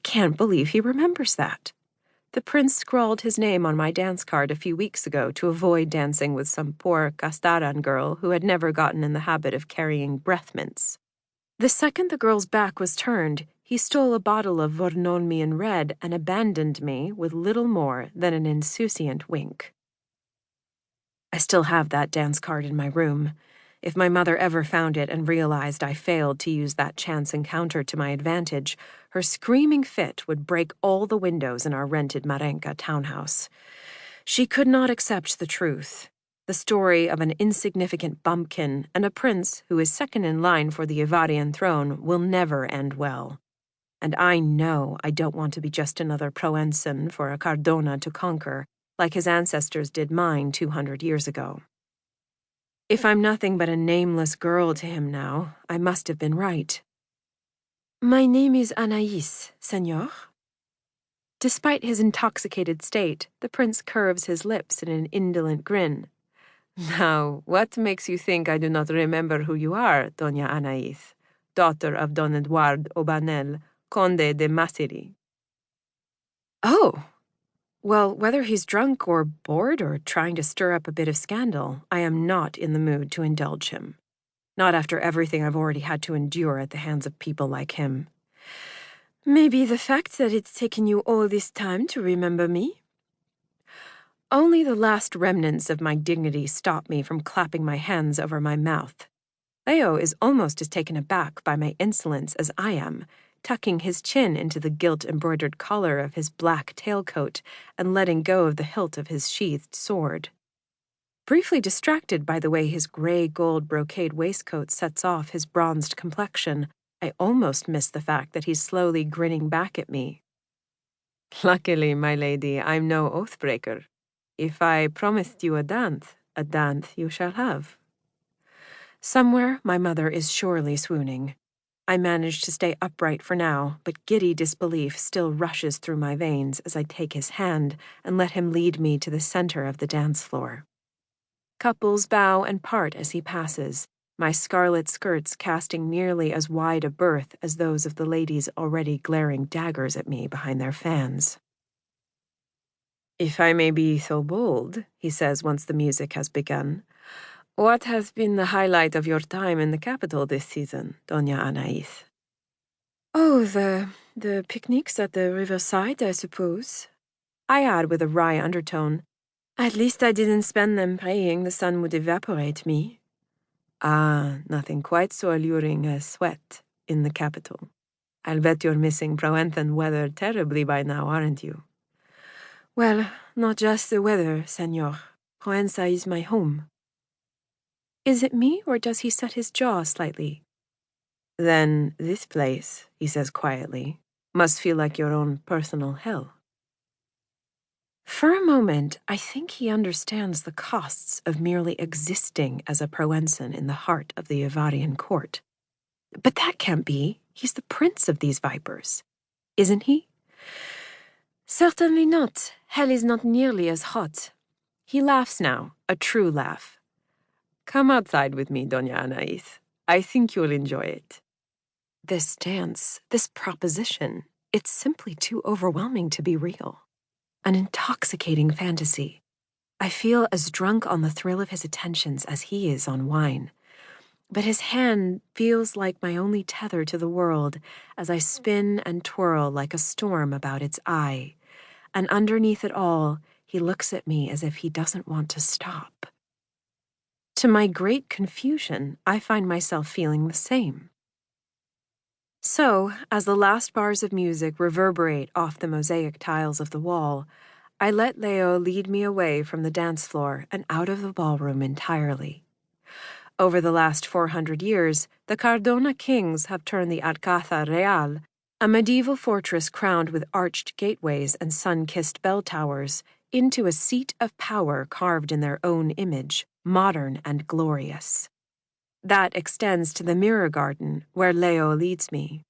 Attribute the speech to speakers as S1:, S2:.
S1: can't believe he remembers that. The prince scrawled his name on my dance card a few weeks ago to avoid dancing with some poor Castaran girl who had never gotten in the habit of carrying breath mints. The second the girl's back was turned, he stole a bottle of Vornolmian red and abandoned me with little more than an insouciant wink. I still have that dance card in my room. If my mother ever found it and realized I failed to use that chance encounter to my advantage, her screaming fit would break all the windows in our rented Marenka townhouse. She could not accept the truth, the story of an insignificant bumpkin and a prince who is second in line for the Ivarian throne will never end well. And I know I don't want to be just another Provençan for a Cardona to conquer, like his ancestors did mine 200 years ago. If I'm nothing but a nameless girl to him now, I must have been right. My name is Anaïs, senor. Despite his intoxicated state, the prince curves his lips in an indolent grin. Now, what makes you think I do not remember who you are, Doña Anaïs, daughter of Don Eduard Obanel, Conde de Masiri? Oh! Well, whether he's drunk or bored or trying to stir up a bit of scandal, I am not in the mood to indulge him. Not after everything I've already had to endure at the hands of people like him. Maybe the fact that it's taken you all this time to remember me? Only the last remnants of my dignity stop me from clapping my hands over my mouth. Leo is almost as taken aback by my insolence as I am, tucking his chin into the gilt-embroidered collar of his black tailcoat and letting go of the hilt of his sheathed sword. Briefly distracted by the way his gray-gold brocade waistcoat sets off his bronzed complexion, I almost miss the fact that he's slowly grinning back at me. Luckily, my lady, I'm no oath-breaker. If I promised you a dance you shall have. Somewhere my mother is surely swooning. I manage to stay upright for now, but giddy disbelief still rushes through my veins as I take his hand and let him lead me to the center of the dance floor. Couples bow and part as he passes, my scarlet skirts casting nearly as wide a berth as those of the ladies already glaring daggers at me behind their fans. If I may be so bold, he says once the music has begun, what has been the highlight of your time in the capital this season, Doña Anaïs? Oh, the picnics at the riverside, I suppose. I add with a wry undertone. At least I didn't spend them praying the sun would evaporate me. Ah, nothing quite so alluring as sweat in the capital. I'll bet you're missing Provençan weather terribly by now, aren't you? Well, not just the weather, senor. Provença is my home. Is it me, or does he set his jaw slightly? Then this place, he says quietly, must feel like your own personal hell. For a moment, I think he understands the costs of merely existing as a Provençan in the heart of the Ivarian court. But that can't be. He's the prince of these vipers. Isn't he? Certainly not. Hell is not nearly as hot. He laughs now, a true laugh. Come outside with me, Doña Anaïs. I think you'll enjoy it. This dance, this proposition, it's simply too overwhelming to be real. An intoxicating fantasy. I feel as drunk on the thrill of his attentions as he is on wine. But his hand feels like my only tether to the world as I spin and twirl like a storm about its eye. And underneath it all, he looks at me as if he doesn't want to stop. To my great confusion, I find myself feeling the same. So, as the last bars of music reverberate off the mosaic tiles of the wall, I let Leo lead me away from the dance floor and out of the ballroom entirely. Over the last 400 years, the Cardona kings have turned the Alcázar Real, a medieval fortress crowned with arched gateways and sun-kissed bell towers, into a seat of power carved in their own image, modern and glorious. That extends to the Mirror Garden, where Leo leads me.